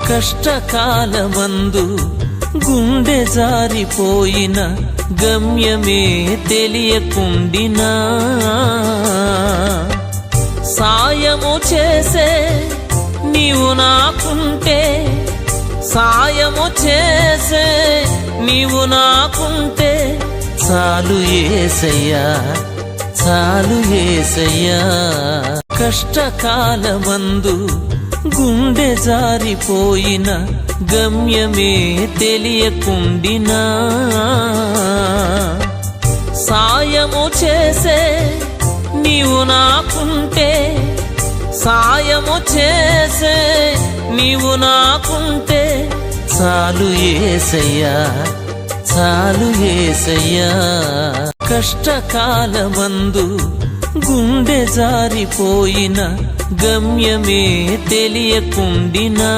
కష్టకాలమందు గుండె జారిపోయిన గమ్యమే తెలియకుండినా సాయము చేసే నీవు నాకుంటే, సాయము చేసే నీవు నాకుంటే చాలు యేసయ్యా, చాలు యేసయ్యా. కష్టకాలమందు గుండె జారిపోయిన గమ్యమే తెలియకుండినా సాయము చేసే నీవు నాకుంటే, సాయము చేసే నీవు నాకుంటే చాలు యేసయ్యా, చాలు యేసయ్యా. కష్టకాలమందు గుండె జారిపోయిన గమ్యమే తెలియకుండినా